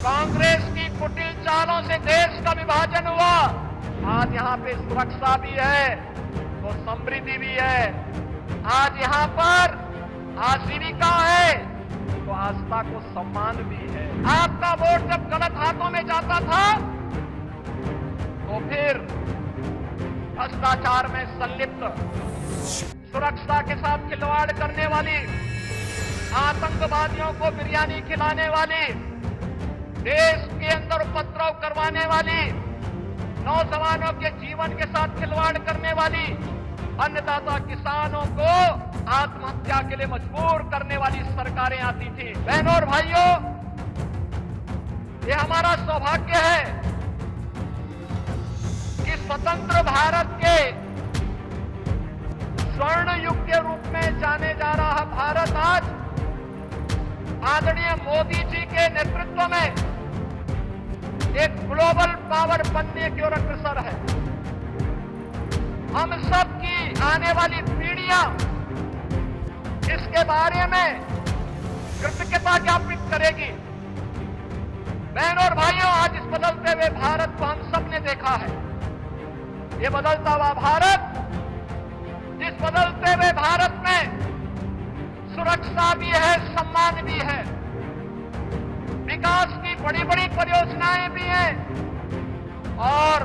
कांग्रेस की कुटिल चालों से देश का विभाजन हुआ। आज यहाँ पे सुरक्षा भी है तो समृद्धि भी है। आज यहाँ पर आजीविका है तो आस्था को सम्मान भी है। आपका वोट जब गलत हाथों में जाता था तो फिर भ्रष्टाचार में संलिप्त, सुरक्षा के साथ खिलवाड़ करने वाली, आतंकवादियों को बिरयानी खिलाने वाली, देश के अंदर उपद्रव करवाने वाली, नौजवानों के जीवन के साथ खिलवाड़ करने वाली, अन्नदाता किसानों को आत्महत्या के लिए मजबूर करने वाली सरकारें आती थी। बहनों और भाइयों, ये हमारा सौभाग्य है कि स्वतंत्र भारत के स्वर्ण युग के रूप में जाने जा रहा भारत आज आदरणीय मोदी जी के नेतृत्व में एक ग्लोबल पावर बनने की ओर अग्रसर है। हम सब की आने वाली पीढ़ियां इसके बारे में कृतज्ञता ज्ञापित करेगी। बहनों और भाइयों, आज इस बदलते हुए भारत को हम सब ने देखा है। ये बदलता हुआ भारत, जिस बदलते हुए भारत में सुरक्षा भी है, सम्मान भी है, विकास की बड़ी बड़ी परियोजनाएं भी हैं और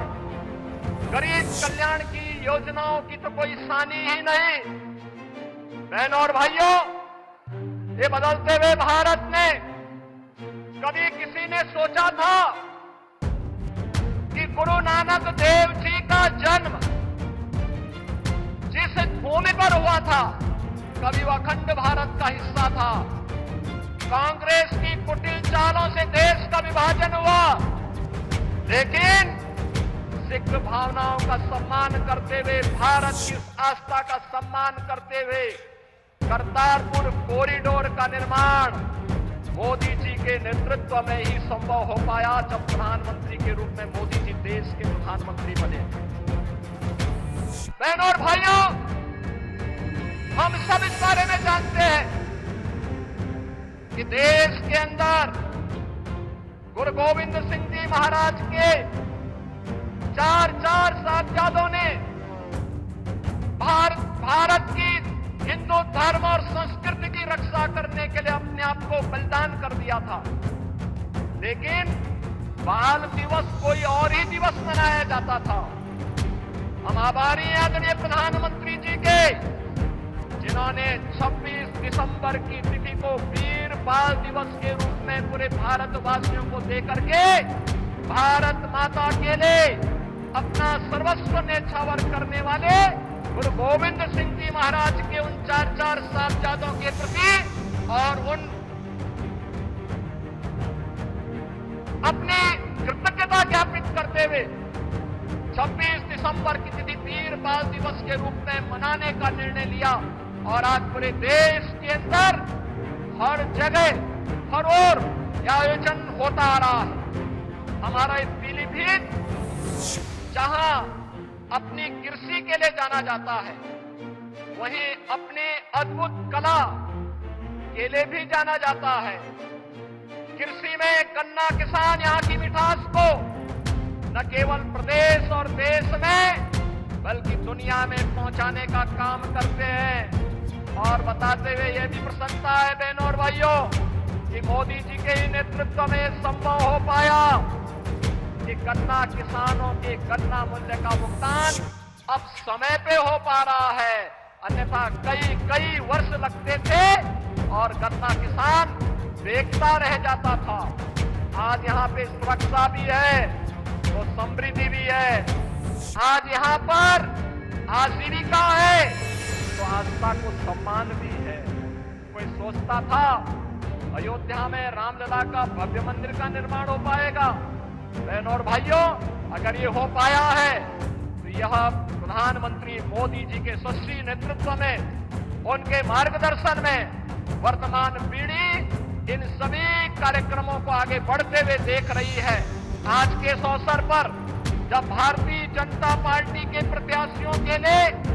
गरीब कल्याण की योजनाओं की तो कोई सानी ही नहीं। बहनों और भाइयों, ये बदलते हुए भारत में कभी किसी ने सोचा था कि गुरु नानक देव जी का जन्म जिस भूमि पर हुआ था कभी वह अखंड भारत का हिस्सा था। कांग्रेस की कुटिल चालों से देश का विभाजन हुआ, लेकिन सिख भावनाओं का सम्मान करते हुए, भारत की आस्था का सम्मान करते हुए करतारपुर कॉरिडोर का निर्माण मोदी जी के नेतृत्व में ही संभव हो पाया, जब प्रधानमंत्री के रूप में मोदी जी देश के प्रधानमंत्री बने। बहनों और भाइयों, हम सब इस बारे में जानते हैं कि देश के अंदर गुरु गोविंद सिंह जी महाराज के चार साहिबजादों ने भारत की हिंदू धर्म और संस्कृति की रक्षा करने के लिए अपने आप को बलिदान कर दिया था। लेकिन बाल दिवस कोई और ही दिवस मनाया जाता था। हम आभारी हैं आदरणीय प्रधानमंत्री जी के, जिन्होंने 26 दिसंबर की तिथि को वीर बाल दिवस के रूप में पूरे भारतवासियों को देकर के भारत माता के लिए अपना सर्वस्व न्यौछावर करने वाले गुरु गोविंद सिंह जी महाराज के उन चार साहिबजादों के प्रति और उन अपनी कृतज्ञता ज्ञापित करते हुए 26 दिसंबर की तिथि वीर बाल दिवस के रूप में मनाने का निर्णय लिया। और आज पूरे देश के अंदर हर जगह हर ओर यह आयोजन होता आ रहा है। हमारा इस पीलीभीत, जहां अपनी कृषि के लिए जाना जाता है, वहीं अपनी अद्भुत कला के लिए भी जाना जाता है। कृषि में गन्ना किसान यहाँ की मिठास को न केवल प्रदेश और देश में बल्कि दुनिया में पहुंचाने का काम करते हैं। और बताते हुए यह भी प्रसन्नता है बहनों और भाइयों कि मोदी जी के ही नेतृत्व में संभव हो पाया कि गन्ना किसानों के गन्ना मूल्य का भुगतान अब समय पे हो पा रहा है। अन्यथा कई वर्ष लगते थे और गन्ना किसान बेचता रह जाता था। आज यहाँ पे सुरक्षा भी है तो समृद्धि भी है। आज यहाँ पर आजीविका है तो आस्था को सम्मान भी है। कोई सोचता था अयोध्या में रामलला का भव्य मंदिर का निर्माण हो पाएगा? बहनों और भाइयों, अगर ये हो पाया है तो यह प्रधानमंत्री मोदी जी के यशस्वी नेतृत्व में, उनके मार्गदर्शन में वर्तमान पीढ़ी इन सभी कार्यक्रमों को आगे बढ़ते हुए देख रही है। आज के इस अवसर पर जब भारतीय जनता पार्टी के प्रत्याशियों के लिए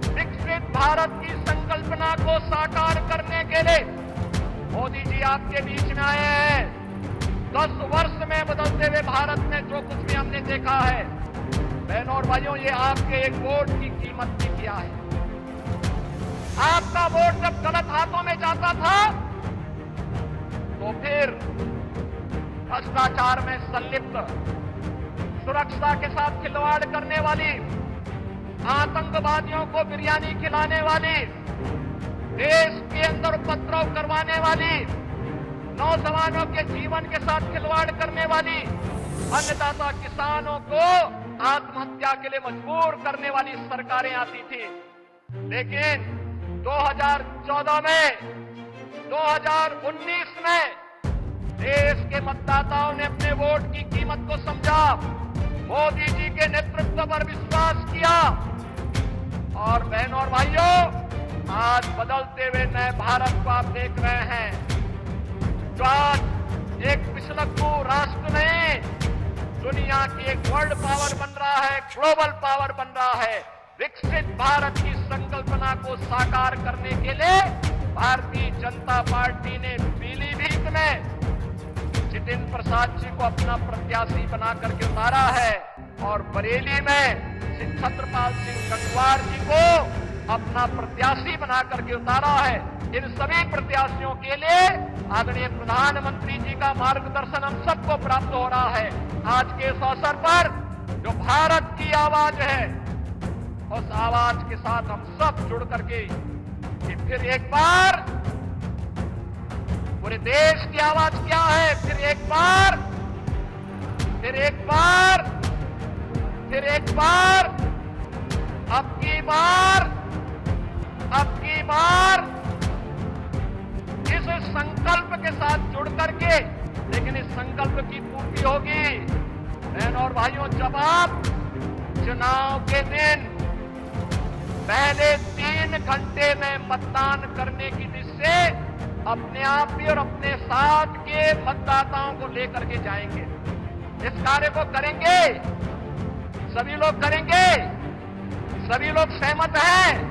विकसित भारत की संकल्पना को साकार करने के लिए मोदी जी आपके बीच में आए हैं, 10 वर्ष में बदलते हुए भारत में जो कुछ भी हमने देखा है, बहनों और भाइयों, ये आपके एक वोट की कीमत भी किया है। आपका वोट जब गलत हाथों में जाता था तो फिर भ्रष्टाचार में संलिप्त, सुरक्षा के साथ खिलवाड़ करने वाली, आतंकवादियों को बिरयानी खिलाने वाली, देश के अंदर उपद्रव करवाने वाली, नौजवानों के जीवन के साथ खिलवाड़ करने वाली, अन्नदाता किसानों को आत्महत्या के लिए मजबूर करने वाली सरकारें आती थी। लेकिन 2014 में, 2019 में देश के मतदाताओं ने अपने वोट की कीमत को समझा, मोदी जी के नेतृत्व पर विश्वास किया और बहनों और भाइयों, आज बदलते हुए नए भारत को आप देख रहे हैं जो आज एक पिछलक्कू राष्ट्र नहीं, दुनिया की एक वर्ल्ड पावर बन रहा है, ग्लोबल पावर बन रहा है। विकसित भारत की संकल्पना को साकार करने के लिए भारतीय जनता पार्टी ने पीलीभीत में जितेंद्र प्रसाद जी को अपना प्रत्याशी बना करके उतारा है और बरेली में छत्रपाल सिंह गंगवार जी को अपना प्रत्याशी बना करके उतारा है। इन सभी प्रत्याशियों के लिए आदरणीय प्रधानमंत्री जी का मार्गदर्शन हम सबको प्राप्त हो रहा है। आज के इस अवसर पर जो भारत की आवाज है, उस आवाज के साथ हम सब जुड़ करके फिर एक बार पूरे देश की आवाज क्या है, फिर एक बार अब की बार इस संकल्प के साथ जुड़ करके, लेकिन इस संकल्प की पूर्ति होगी बहनों और भाइयों जब आप चुनाव के दिन पहले 3 घंटे में मतदान करने की दिशा से अपने आप भी और अपने साथ के मतदाताओं को लेकर के जाएंगे। इस कार्य को करेंगे, सभी लोग करेंगे, सभी लोग सहमत हैं।